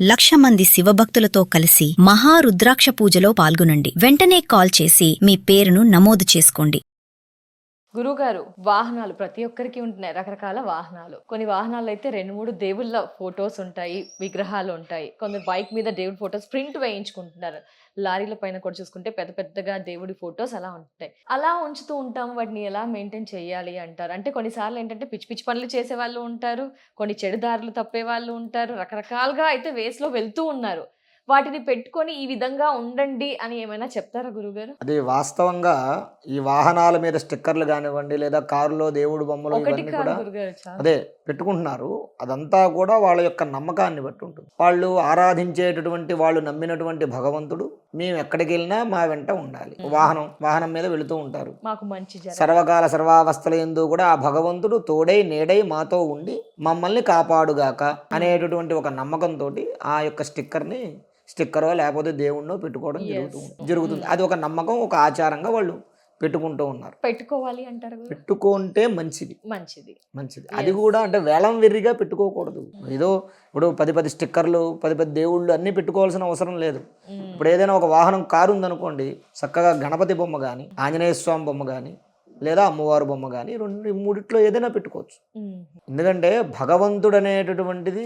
1,00,000 మంది శివభక్తులతో కలిసి మహారుద్రాక్ష పూజలో పాల్గొనండి. వెంటనే కాల్ చేసి మీ పేరును నమోదు చేసుకోండి. గురువుగారు, వాహనాలు ప్రతి ఒక్కరికి ఉంటున్నాయి, రకరకాల వాహనాలు. కొన్ని వాహనాలు అయితే 2-3 దేవుళ్ళ ఫొటోస్ ఉంటాయి, విగ్రహాలు ఉంటాయి. కొందరు బైక్ మీద దేవుడి ఫొటోస్ ప్రింట్ వేయించుకుంటున్నారు. లారీల పైన కూడా చూసుకుంటే పెద్ద పెద్దగా దేవుడి ఫొటోస్ అలా ఉంటాయి. అలా ఉంచుతూ ఉంటాము. వాటిని ఎలా మెయింటైన్ చేయాలి అంటారు? అంటే కొన్నిసార్లు ఏంటంటే పిచ్చి పిచ్చి పనులు చేసే వాళ్ళు ఉంటారు, కొన్ని చెడు దారులు తప్పే వాళ్ళు ఉంటారు, రకరకాలుగా అయితే వేస్లో వెళ్తూ ఉన్నారు. వాటిని పెట్టుకొని ఈ విధంగా ఉండండి అని ఏమైనా చెప్తారా గురుగారు? అది వాస్తవంగా ఈ వాహనాల మీద స్టిక్కర్లు కానివ్వండి, లేదా కారులో దేవుడు బొమ్మలు ఒకటి ఇవన్నీ కాదు కూడా గురుగారు, చాలా. అదే పెట్టుకుంటున్నారు. అదంతా కూడా వాళ్ళ యొక్క నమ్మకాన్ని బట్టి ఉంటుంది. వాళ్ళు ఆరాధించేటటువంటి, వాళ్ళు నమ్మినటువంటి భగవంతుడు మేము ఎక్కడికి వెళ్ళినా మా వెంట ఉండాలి. వాహనం మీద వెళుతూ ఉంటారు. మాకు మంచి సర్వకాల సర్వావస్థల యందు కూడా ఆ భగవంతుడు తోడై నేడై మాతో ఉండి మమ్మల్ని కాపాడుగాక అనేటటువంటి ఒక నమ్మకంతో ఆ యొక్క స్టిక్కరో లేకపోతే దేవుణ్ణో పెట్టుకోవడం జరుగుతుంది. అది ఒక నమ్మకం, ఒక ఆచారంగా వాళ్ళు పెట్టుకుంటూ ఉన్నారు. పెట్టుకోవాలి అంటారు. పెట్టుకుంటే మంచిది. మంచిది. అది కూడా అంటే వేలం వెర్రిగా పెట్టుకోకూడదు. ఏదో ఇప్పుడు 10 స్టిక్కర్లు 10 దేవుళ్ళు అన్నీ పెట్టుకోవాల్సిన అవసరం లేదు. ఇప్పుడు ఏదైనా ఒక వాహనం, కారు ఉందనుకోండి, చక్కగా గణపతి బొమ్మ కానీ, ఆంజనేయ స్వామి బొమ్మ కానీ, లేదా అమ్మవారు బొమ్మ కానీ, 2-3 ఏదైనా పెట్టుకోవచ్చు. ఎందుకంటే భగవంతుడు అనేటటువంటిది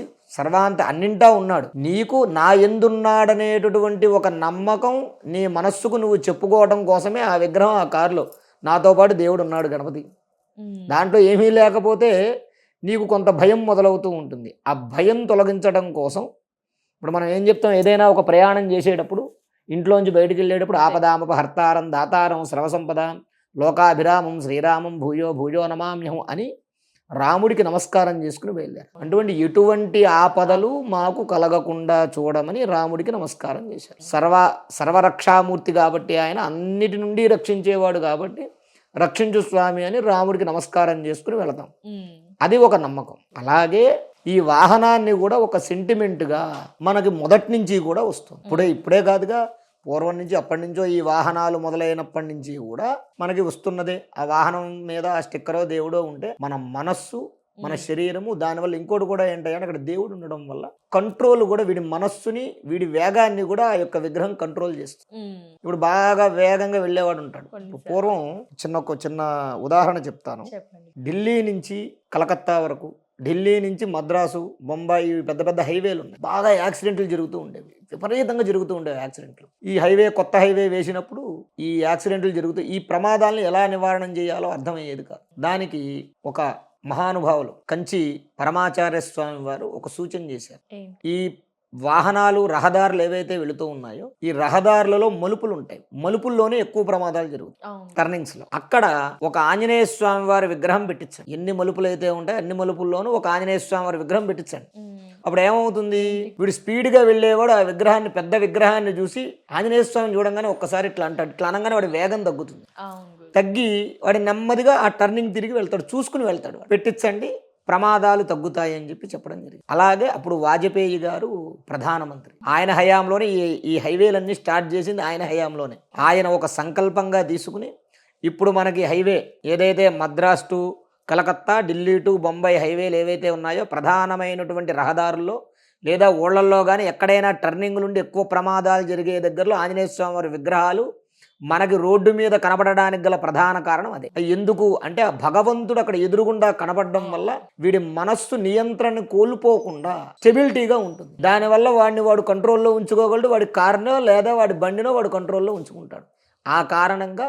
అన్నింటా ఉన్నాడు. నీకు నా ఎందున్నాడనేటటువంటి ఒక నమ్మకం నీ మనస్సుకు నువ్వు చెప్పుకోవడం కోసమే ఆ విగ్రహం ఆ కారులో నాతో పాటు దేవుడు ఉన్నాడు గణపతి. దాంట్లో ఏమీ లేకపోతే నీకు కొంత భయం మొదలవుతూ ఉంటుంది. ఆ భయం తొలగించడం కోసం ఇప్పుడు మనం ఏం చెప్తాం, ఏదైనా ఒక ప్రయాణం చేసేటప్పుడు ఇంట్లోంచి బయటికి వెళ్ళేటప్పుడు ఆపదామప హర్తారం దాతారం సర్వసంపద లోకాభిరామం శ్రీరామం భూయో భూయో నమామ్యహం అని రాముడికి నమస్కారం చేసుకుని బయలుదేరారు. ఎటువంటి ఆపదలు మాకు కలగకుండా చూడమని రాముడికి నమస్కారం చేశారు. సర్వరక్షామూర్తి కాబట్టి ఆయన అన్నిటి నుండి రక్షించేవాడు కాబట్టి రక్షించు స్వామి అని రాముడికి నమస్కారం చేసుకుని వెళతాం. అది ఒక నమ్మకం. అలాగే ఈ వాహనాన్ని కూడా ఒక సెంటిమెంట్గా మనకి మొదటి నుంచి కూడా వస్తుంది. ఇప్పుడే కాదుగా, పూర్వం నుంచి అప్పటి నుంచో ఈ వాహనాలు మొదలైనప్పటి నుంచి కూడా మనకి వస్తున్నదే. ఆ వాహనం మీద ఆ స్టిక్కరో దేవుడో ఉంటే మన మనస్సు, మన శరీరము, దానివల్ల ఇంకోటి కూడా ఏంటంటే అక్కడ దేవుడు ఉండడం వల్ల కంట్రోల్ కూడా వీడి మనస్సుని, వీడి వేగాన్ని కూడా ఆ యొక్క విగ్రహం కంట్రోల్ చేస్తుంది. ఇప్పుడు బాగా వేగంగా వెళ్ళేవాడు ఉంటాడు. పూర్వం చిన్న ఉదాహరణ చెప్తాను. ఢిల్లీ నుంచి కలకత్తా వరకు, ఢిల్లీ నుంచి మద్రాసు, బొంబాయి, పెద్ద పెద్ద హైవేలు ఉన్నాయి. బాగా యాక్సిడెంట్లు జరుగుతూ ఉండేవి, విపరీతంగా జరుగుతూ ఉండేవి యాక్సిడెంట్లు. ఈ కొత్త హైవే వేసినప్పుడు ఈ యాక్సిడెంట్లు జరుగుతూ, ఈ ప్రమాదాలను ఎలా నివారణ చేయాలో అర్థమయ్యేది కాదు. దానికి ఒక మహానుభావులు కంచి పరమాచార్య స్వామి వారు ఒక సూచన చేశారు. ఈ వాహనాలు, రహదారులు ఏవైతే వెళుతూ ఉన్నాయో, ఈ రహదారులలో మలుపులు ఉంటాయి. మలుపుల్లోనే ఎక్కువ ప్రమాదాలు జరుగుతాయి, టర్నింగ్స్ లో. అక్కడ ఒక ఆంజనేయ స్వామి వారి విగ్రహం పెట్టించండి. ఎన్ని మలుపులు అయితే ఉంటాయి అన్ని మలుపుల్లోనూ ఒక ఆంజనేయ స్వామి వారి విగ్రహం పెట్టించండి. అప్పుడు ఏమవుతుంది, వీడు స్పీడ్గా వెళ్ళేవాడు ఆ విగ్రహాన్ని, పెద్ద విగ్రహాన్ని చూసి ఆంజనేయ స్వామిని చూడంగానే ఒక్కసారి ఇట్లా అంటాడు. ఇట్లా అనగానే వాడి వేగం తగ్గుతుంది. తగ్గి వాడి నెమ్మదిగా ఆ టర్నింగ్ తిరిగి వెళ్తాడు, చూసుకుని వెళ్తాడు. పెట్టించండి, ప్రమాదాలు తగ్గుతాయి అని చెప్పడం జరిగింది. అలాగే అప్పుడు వాజపేయి గారు ప్రధానమంత్రి, ఆయన హయాంలోనే ఈ హైవేలన్నీ స్టార్ట్ చేసింది ఆయన హయాంలోనే. ఆయన ఒక సంకల్పంగా తీసుకుని ఇప్పుడు మనకి హైవే ఏదైతే మద్రాస్ టు కలకత్తా, ఢిల్లీ టు బొంబాయి హైవేలు ఏవైతే ఉన్నాయో, ప్రధానమైనటువంటి రహదారుల్లో లేదా ఊళ్ళల్లో కానీ ఎక్కడైనా టర్నింగ్ నుండి ఎక్కువ ప్రమాదాలు జరిగే దగ్గరలో ఆంజనేయ స్వామి వారి విగ్రహాలు మనకి రోడ్డు మీద కనబడడానికి గల ప్రధాన కారణం అదే. ఎందుకు అంటే ఆ భగవంతుడు అక్కడ ఎదురుగుండా కనబడడం వల్ల వీడి మనస్సు నియంత్రణ కోల్పోకుండా స్టెబిలిటీగా ఉంటుంది. దానివల్ల వాడు కంట్రోల్లో ఉంచుకోగలడు. వాడి కారునో లేదా వాడి బండినో వాడు కంట్రోల్లో ఉంచుకుంటాడు. ఆ కారణంగా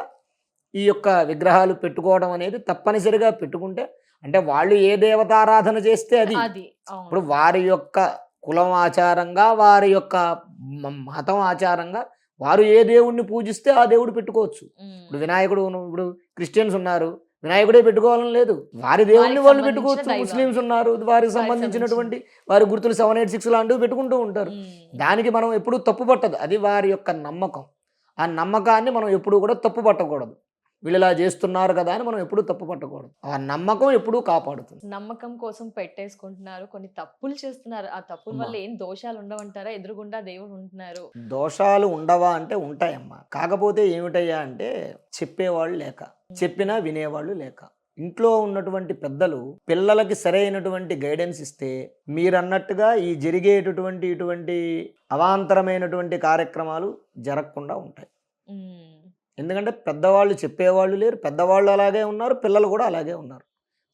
ఈ యొక్క విగ్రహాలు పెట్టుకోవడం అనేది తప్పనిసరిగా పెట్టుకుంటే, అంటే వాళ్ళు ఏ దేవతారాధన చేస్తే అది. ఇప్పుడు వారి యొక్క కులం ఆచారంగా, వారి యొక్క మతం ఆచారంగా వారు ఏ దేవుణ్ణి పూజిస్తే ఆ దేవుడు పెట్టుకోవచ్చు. ఇప్పుడు వినాయకుడు, ఇప్పుడు క్రిస్టియన్స్ ఉన్నారు, వినాయకుడే పెట్టుకోవాలని లేదు, వారి దేవుణ్ణి వాళ్ళు పెట్టుకోవచ్చు. ముస్లిమ్స్ ఉన్నారు, వారికి సంబంధించినటువంటి వారి గుర్తులు 786 లాంటివి పెట్టుకుంటూ ఉంటారు. దానికి మనం ఎప్పుడూ తప్పు పట్టదు. అది వారి యొక్క నమ్మకం. ఆ నమ్మకాన్ని మనం ఎప్పుడూ కూడా తప్పు పట్టకూడదు. వీళ్ళు ఇలా చేస్తున్నారు కదా అని మనం ఎప్పుడూ తప్పు పట్టకూడదు. ఆ నమ్మకం ఎప్పుడూ కాపాడుతుంది. నమ్మకం కోసం పెట్టేసుకుంటున్నారు, కొన్ని తప్పులు చేస్తున్నారు. ఆ తప్పుల వల్ల ఏం దోషాలు ఉండవంటారా? ఎదురుగుండా దేవుడు ఉంటున్నారు. దోషాలు ఉండవా అంటే ఉంటాయమ్మా. కాకపోతే ఏమిటయ్యా అంటే చెప్పేవాళ్ళు లేక, చెప్పినా వినేవాళ్ళు లేక. ఇంట్లో ఉన్నటువంటి పెద్దలు పిల్లలకి సరైనటువంటి గైడెన్స్ ఇస్తే మీరన్నట్టుగా ఈ జరిగేటటువంటి ఇటువంటి అవాంతరమైనటువంటి కార్యక్రమాలు జరగకుండా ఉంటాయి. ఎందుకంటే పెద్దవాళ్ళు చెప్పేవాళ్ళు లేరు, పెద్దవాళ్ళు అలాగే ఉన్నారు, పిల్లలు కూడా అలాగే ఉన్నారు.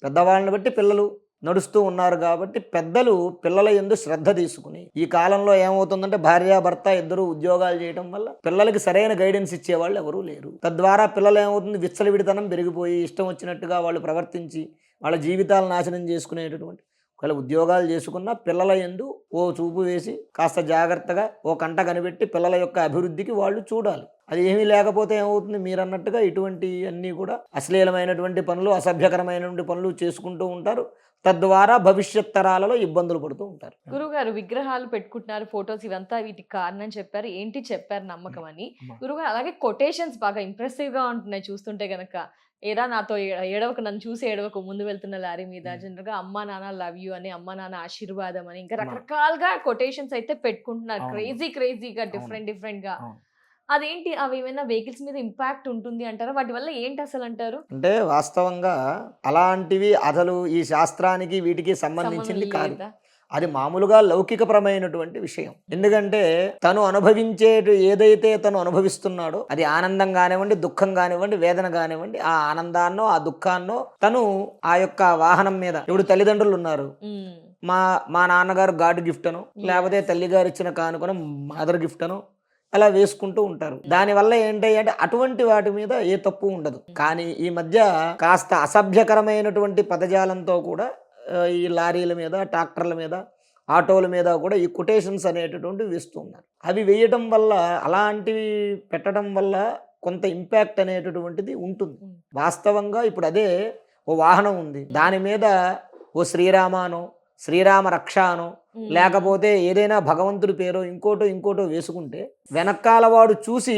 పెద్దవాళ్ళని బట్టి పిల్లలు నడుస్తూ ఉన్నారు కాబట్టి పెద్దలు పిల్లల యందు శ్రద్ధ తీసుకుని, ఈ కాలంలో ఏమవుతుందంటే భార్యాభర్త ఇద్దరు ఉద్యోగాలు చేయడం వల్ల పిల్లలకి సరైన గైడెన్స్ ఇచ్చేవాళ్ళు ఎవరూ లేరు. తద్వారా పిల్లలు ఏమవుతుంది, విచ్చలవిడితనం పెరిగిపోయి ఇష్టం వచ్చినట్టుగా వాళ్ళు ప్రవర్తించి వాళ్ళ జీవితాలు నాశనం చేసుకునేటటువంటి, ఒకవేళ ఉద్యోగాలు చేసుకున్నా పిల్లల యందు ఓ చూపు వేసి కాస్త జాగ్రత్తగా ఓ కంట కనిపెట్టి పిల్లల యొక్క అభివృద్ధికి వాళ్ళు చూడాలి. అది ఏమీ లేకపోతే ఏమవుతుంది, మీరు అన్నట్టుగా ఇటువంటి అన్నీ కూడా అశ్లీలమైనటువంటి పనులు, అసభ్యకరమైనటువంటి పనులు చేసుకుంటూ ఉంటారు. తద్వారా భవిష్యత్ తరాలలో ఇబ్బందులు పడుతూ ఉంటారు. గురుగారు విగ్రహాలు పెట్టుకుంటున్నారు, ఫొటోస్, ఇవంతా వీటికి కారణం చెప్పారు, ఏంటి చెప్పారు నమ్మకం అని. గురుగారు అలాగే కొటేషన్స్ బాగా ఇంప్రెసివ్ గా ఉంటున్నాయి చూస్తుంటే గనక. ఏరా నాతో ఏడవకు, నన్ను చూసి ఏడవకు, ముందు వెళ్తున్న లారీ మీద. జనరల్ గా అమ్మా నాన్న లవ్ యూ అని, అమ్మా నాన్న ఆశీర్వాదం అని, ఇంకా రకరకాలుగా కొటేషన్స్ అయితే పెట్టుకుంటున్నారు, క్రేజీగా డిఫరెంట్ గా. అదేంటి, అవి ఏమైనా వెహికల్స్ మీద ఇంపాక్ట్ ఉంటుంది అంటారా? వాటి వల్ల ఏంటి అసలు అంటారు? అంటే వాస్తవంగా అలాంటివి అసలు ఈ శాస్త్రానికి వీటికి సంబంధించింది కాదు. అది మామూలుగా లౌకికపరమైనటువంటి విషయం. ఎందుకంటే తను అనుభవించే ఏదైతే తను అనుభవిస్తున్నాడో అది ఆనందం కానివ్వండి, దుఃఖం కానివ్వండి, వేదన కానివ్వండి, ఆ ఆనందాన్నో ఆ దుఃఖాన్నో తను ఆ యొక్క వాహనం మీద, ఇప్పుడు తల్లిదండ్రులు ఉన్నారు, మా నాన్నగారు గాడ్ గిఫ్ట్ అను, లేకపోతే తల్లిగారు ఇచ్చిన కానుకను మదర్ గిఫ్ట్ అను అలా వేసుకుంటూ ఉంటారు. దానివల్ల ఏంటి అంటే అటువంటి వాటి మీద ఏ తప్పు ఉండదు. కానీ ఈ మధ్య కాస్త అసభ్యకరమైనటువంటి పదజాలంతో కూడా ఈ లారీల మీద, ట్రాక్టర్ల మీద, ఆటోల మీద కూడా ఈ కొటేషన్స్ అనేటటువంటివి వేస్తూ ఉన్నారు. అవి వేయటం వల్ల, అలాంటివి పెట్టడం వల్ల కొంత ఇంపాక్ట్ అనేటటువంటిది ఉంటుంది. వాస్తవంగా ఇప్పుడు అదే ఓ వాహనం ఉంది, దాని మీద ఓ శ్రీరామానో, శ్రీరామ రక్ష అనో, లేకపోతే ఏదైనా భగవంతుడి పేరో ఇంకోటో వేసుకుంటే వెనకాల వాడు చూసి,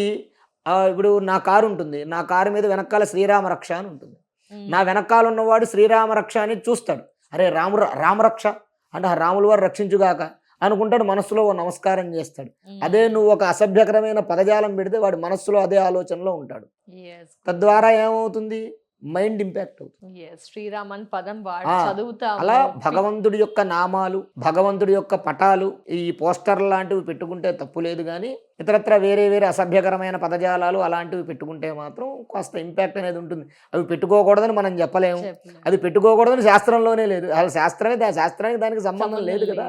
ఇప్పుడు నా కారు ఉంటుంది, నా కారు మీద వెనకాల శ్రీరామ రక్ష అని ఉంటుంది, నా వెనకాల ఉన్నవాడు శ్రీరామ రక్ష అని చూస్తాడు, అరే రామరక్ష అంటే రాముల వారు రక్షించుగాక అనుకుంటాడు, మనస్సులో ఓ నమస్కారం చేస్తాడు. అదే నువ్వు ఒక అసభ్యకరమైన పదజాలం పెడితే వాడి మనస్సులో అదే ఆలోచనలో ఉంటాడు. తద్వారా ఏమవుతుంది, మైండ్ ఇంపాక్ట్ అవుతుంది. శ్రీరామన్ పదం చదువుతా, అలా భగవంతుడి యొక్క నామాలు, భగవంతుడి యొక్క పటాలు, ఈ పోస్టర్లు లాంటివి పెట్టుకుంటే తప్పు లేదు. కానీ ఇతరత్ర వేరే అసభ్యకరమైన పదజాలాలు అలాంటివి పెట్టుకుంటే మాత్రం కాస్త ఇంపాక్ట్ అనేది ఉంటుంది. అవి పెట్టుకోకూడదని మనం చెప్పలేము, అది పెట్టుకోకూడదని శాస్త్రంలోనే లేదు. అసలు శాస్త్రానికి దానికి సంబంధం లేదు కదా.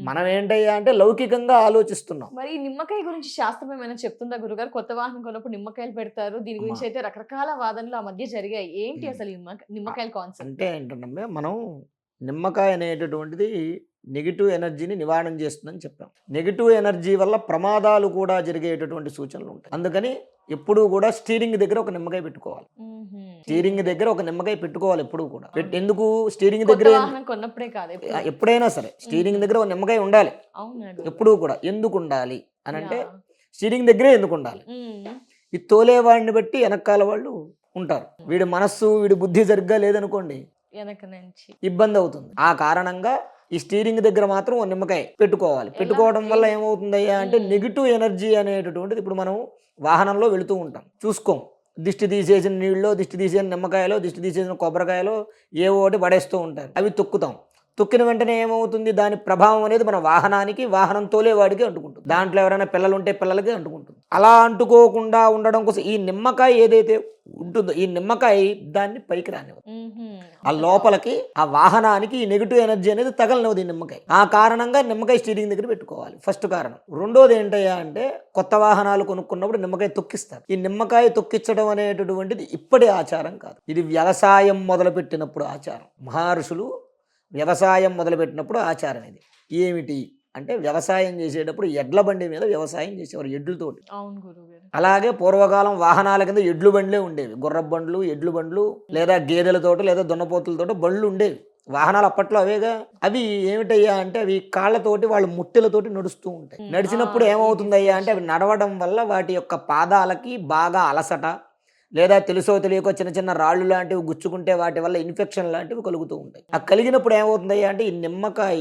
మనం ఏంటయ్యా అంటే లౌకికంగా ఆలోచిస్తున్నాం. మరి నిమ్మకాయ గురించి శాస్త్రం ఏమైనా చెప్తుందా గురుగారు? కొత్త వాహనం కొన్నప్పుడు నిమ్మకాయలు పెడతారు, దీని గురించి అయితే రకరకాల వాదనలు ఆ మధ్య జరిగాయి. ఏంటి అసలు నిమ్మకాయల కాన్సెప్ట్? అంటే ఏంటంటే, మనం నిమ్మకాయ అనేటటువంటిది నెగిటివ్ ఎనర్జీని నివారణ చేస్తుందని చెప్పాం. నెగిటివ్ ఎనర్జీ వల్ల ప్రమాదాలు కూడా జరిగేటటువంటి సూచనలు ఉంటాయి. అందుకని ఎప్పుడూ కూడా స్టీరింగ్ దగ్గర ఒక నిమ్మకాయ పెట్టుకోవాలి. స్టీరింగ్ దగ్గర ఒక నిమ్మకాయ పెట్టుకోవాలి ఎప్పుడు కూడా. ఎందుకు స్టీరింగ్ దగ్గర, కొన్నప్పుడే కాదు, ఎప్పుడైనా సరే స్టీరింగ్ దగ్గర ఒక నిమ్మకాయ ఉండాలి ఎప్పుడూ కూడా. ఎందుకు ఉండాలి అని అంటే, స్టీరింగ్ దగ్గరే ఎందుకు ఉండాలి, ఈ తోలేవాడిని బట్టి వెనకాల వాళ్ళు ఉంటారు. వీడి మనస్సు, వీడి బుద్ధి సరిగ్గా లేదనుకోండి, వెనక నుంచి ఇబ్బంది అవుతుంది. ఆ కారణంగా ఈ స్టీరింగ్ దగ్గర మాత్రం ఒక నిమ్మకాయ పెట్టుకోవాలి. పెట్టుకోవడం వల్ల ఏమవుతుందయ్యా అంటే, నెగిటివ్ ఎనర్జీ అనేటటువంటిది, ఇప్పుడు మనం వాహనంలో వెళుతూ ఉంటాం, చూసుకోం, దిష్టి తీసేసిన నీళ్ళలో, దిష్టి తీసేసిన నిమ్మకాయలో, దిష్టి తీసేసిన కొబ్బరికాయలో ఏవో ఒకటి పడేస్తూ ఉంటారు. అవి తొక్కుతాం. తొక్కిన వెంటనే ఏమవుతుంది, దాని ప్రభావం అనేది మన వాహనానికి, వాహనం తోలేవాడికి అంటుకుంటుంది. దాంట్లో ఎవరైనా పిల్లలు ఉంటే పిల్లలకి అంటుకుంటుంది. అలా అంటుకోకుండా ఉండడం కోసం ఈ నిమ్మకాయ ఏదైతే ఉంటుందో, ఈ నిమ్మకాయ దాన్ని పైకి రానివ్వదు. ఆ లోపలికి, ఆ వాహనానికి ఈ నెగిటివ్ ఎనర్జీ అనేది తగలనివ్వదు ఈ నిమ్మకాయ. ఆ కారణంగా నిమ్మకాయ స్టీరింగ్ దగ్గర పెట్టుకోవాలి, ఫస్ట్ కారణం. రెండోది ఏంటయ్యా అంటే, కొత్త వాహనాలు కొనుక్కున్నప్పుడు నిమ్మకాయ తొక్కిస్తారు. ఈ నిమ్మకాయ తొక్కించడం అనేటటువంటిది ఇప్పటి ఆచారం కాదు, ఇది వ్యవసాయం మొదలుపెట్టినప్పుడు ఆచారం. మహర్షులు వ్యవసాయం మొదలుపెట్టినప్పుడు ఆచారం ఇది. ఏమిటి అంటే, వ్యవసాయం చేసేటప్పుడు ఎడ్ల బండి మీద వ్యవసాయం చేసేవారు, ఎడ్లతోటి. అలాగే పూర్వకాలం వాహనాల కింద ఎడ్లు బండ్లే ఉండేవి, గుర్రపు బండ్లు, ఎడ్లు బండ్లు, లేదా గేదెలతోటి లేదా దున్నపోతులతోటి బండ్లు ఉండేవి. వాహనాలు అప్పట్లో అవేగా. అవి ఏమిటయ్యా అంటే, అవి కాళ్ళతోటి, వాళ్ళ ముట్టెలతోటి నడుస్తూ ఉంటాయి. నడిచినప్పుడు ఏమవుతుందయ్యా అంటే, అవి నడవడం వల్ల వాటి యొక్క పాదాలకి బాగా అలసట, లేదా తెలుసో తెలియకో చిన్న చిన్న రాళ్ళు లాంటివి గుచ్చుకుంటే వాటి వల్ల ఇన్ఫెక్షన్ లాంటివి కలుగుతూ ఉంటాయి. ఆ కలిగినప్పుడు ఏమవుతుందయ్యా అంటే, ఈ నిమ్మకాయ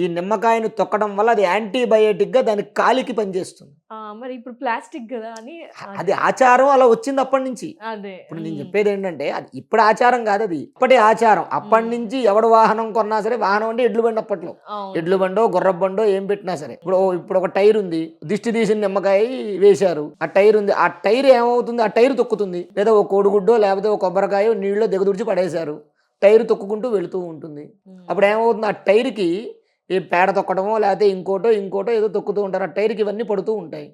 ఈ నిమ్మకాయను తొక్కడం వల్ల అది యాంటీబయాటిక్గా దాని కాలికి పనిచేస్తుంది. మరి ఇప్పుడు ప్లాస్టిక్ కదా అని అది ఆచారం అలా వచ్చింది అప్పటి నుంచి. అదే ఇప్పుడు నేను చెప్పేది ఏంటంటే అది ఇప్పుడు ఆచారం కాదు, అది ఇప్పటి ఆచారం. అప్పటి నుంచి ఎవడు వాహనం కొన్నా సరే, వాహనం అంటే ఎడ్లు బండి అప్పట్లో, ఎడ్లు బండో గుర్రపు బండో ఏం పెట్టినా సరే, ఇప్పుడు ఒక టైర్ ఉంది, దిష్టి తీసిన నిమ్మకాయ వేశారు, ఆ టైర్ ఉంది, ఆ టైర్ ఏమవుతుంది, ఆ టైర్ తొక్కుతుంది. లేదా ఒక కోడిగుడ్డో లేకపోతే ఒక కొబ్బరికాయ నీళ్ళలో దిగదుడిచి పడేశారు, టైర్ తొక్కుకుంటూ వెళుతూ ఉంటుంది. అప్పుడు ఏమవుతుంది, ఆ టైర్కి ఈ పేడ తొక్కడమో లేకపోతే ఇంకోటో ఏదో తొక్కుతూ ఉంటారు, ఆ టైర్కి ఇవన్నీ పడుతూ ఉంటాయి.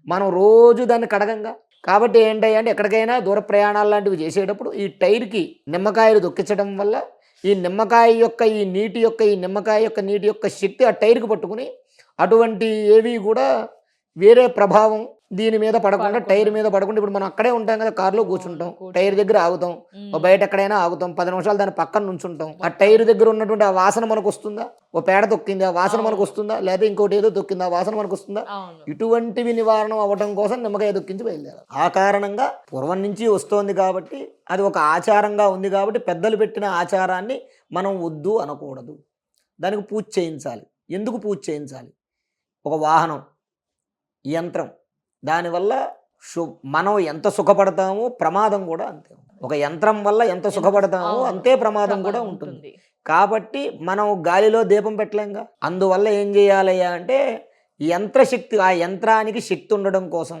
మనం రోజు దాన్ని కడగంగా. కాబట్టి ఏంటంటే ఎక్కడికైనా దూర ప్రయాణాలు లాంటివి చేసేటప్పుడు ఈ టైర్కి నిమ్మకాయలు తొక్కించడం వల్ల ఈ నిమ్మకాయ యొక్క ఈ నిమ్మకాయ యొక్క నీటి యొక్క శక్తి ఆ టైర్కి పట్టుకుని అటువంటి ఏవి కూడా వేరే ప్రభావం దీని మీద పడకుండా, టైర్ మీద పడకుండా. ఇప్పుడు మనం అక్కడే ఉంటాం కదా, కారులో కూర్చుంటాం, టైర్ దగ్గర ఆగుతాం, బయట ఎక్కడైనా ఆగుతాం, 10 నిమిషాలు దాని పక్కన నుంచుంటాం. ఆ టైర్ దగ్గర ఉన్నటువంటి ఆ వాసన మనకు వస్తుందా? ఓ పేడ తొక్కింది ఆ వాసన మనకు వస్తుందా? లేదా ఇంకోటి ఏదో తొక్కింది ఆ వాసన మనకు వస్తుందా? ఇటువంటివి నివారణ అవ్వడం కోసం నిమ్మకాయ తొక్కించి బయలుదేరాలి. ఆ కారణంగా పూర్వం నుంచి వస్తోంది కాబట్టి, అది ఒక ఆచారంగా ఉంది కాబట్టి పెద్దలు పెట్టిన ఆచారాన్ని మనం వద్దు అనకూడదు. దానికి పూజ చేయించాలి. ఎందుకు పూజ చేయించాలి? ఒక వాహనం, యంత్రం, దానివల్ల మనం ఎంత సుఖపడతామో ప్రమాదం కూడా అంతే. ఒక యంత్రం వల్ల ఎంత సుఖపడతామో అంతే ప్రమాదం కూడా ఉంటుంది. కాబట్టి మనం గాలిలో దీపం పెట్టలేంగా. అందువల్ల ఏం చేయాలయ్యా అంటే యంత్రశక్తి, ఆ యంత్రానికి శక్తి ఉండడం కోసం,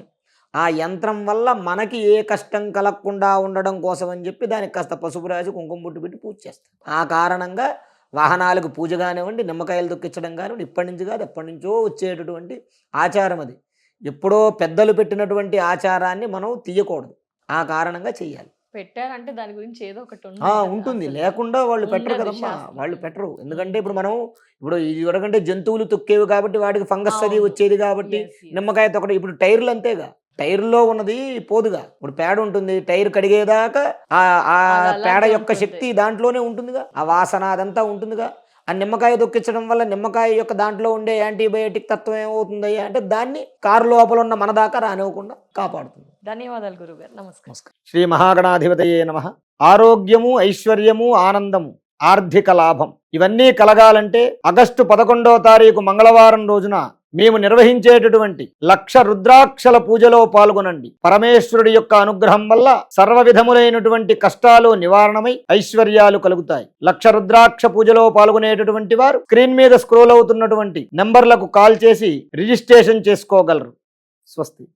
ఆ యంత్రం వల్ల మనకి ఏ కష్టం కలగకుండా ఉండడం కోసం అని చెప్పి దానికి కాస్త పసుపు రాసి కుంకుమ బొట్టు పెట్టి పూజ చేస్తాం. ఆ కారణంగా వాహనాలకు పూజ కానివ్వండి, నిమ్మకాయలు తొక్కించడం కానివ్వండి, ఇప్పటి నుంచి కాదు ఎప్పటి నుంచో వచ్చేటటువంటి ఆచారం అది. ఎప్పుడో పెద్దలు పెట్టినటువంటి ఆచారాన్ని మనం తీయకూడదు. ఆ కారణంగా చెయ్యాలి. పెట్టారంటే దాని గురించి ఏదో ఒకటి ఉంటుంది, లేకుండా వాళ్ళు పెట్టరు కదమ్మా, వాళ్ళు పెట్టరు. ఎందుకంటే ఇప్పుడు ఇదివరకంటే జంతువులు తొక్కేవి కాబట్టి వాటికి ఫంగస్ అది వచ్చేది కాబట్టి నిమ్మకాయ తొక్కడం. ఇప్పుడు టైర్లు అంతేగా, టైర్లో ఉన్నది పోదుగా. ఇప్పుడు పేడ ఉంటుంది, టైర్ కడిగేదాకా ఆ పేడ యొక్క శక్తి దాంట్లోనే ఉంటుందిగా, ఆ వాసన అదంతా ఉంటుందిగా. ఆ నిమ్మకాయ తొక్కించడం వల్ల నిమ్మకాయ యొక్క దాంట్లో ఉండే యాంటీబయాటిక్ తత్వం ఏమవుతుంది అంటే దాన్ని కారు లోపల ఉన్న మన దాకా రానివ్వకుండా కాపాడుతుంది. ధన్యవాదాలు గురుగారు. నమస్కారం. శ్రీ మహాగణాధిపతయే నమః. ఆరోగ్యము, ఐశ్వర్యము, ఆనందము, ఆర్థిక లాభం ఇవన్నీ కలగాలంటే ఆగస్టు 11వ తారీఖు మంగళవారం రోజున మేము నిర్వహించేటటువంటి 1,00,000 రుద్రాక్షల పూజలో పాల్గొనండి. పరమేశ్వరుడి యొక్క అనుగ్రహం వల్ల సర్వ విధములైనటువంటి కష్టాలు నివారణమై ఐశ్వర్యాలు కలుగుతాయి. 1,00,000 రుద్రాక్ష పూజలో పాల్గొనేటటువంటి వారు స్క్రీన్ మీద స్క్రోల్ అవుతున్నటువంటి నంబర్లకు కాల్ చేసి రిజిస్ట్రేషన్ చేసుకోగలరు. స్వస్తి.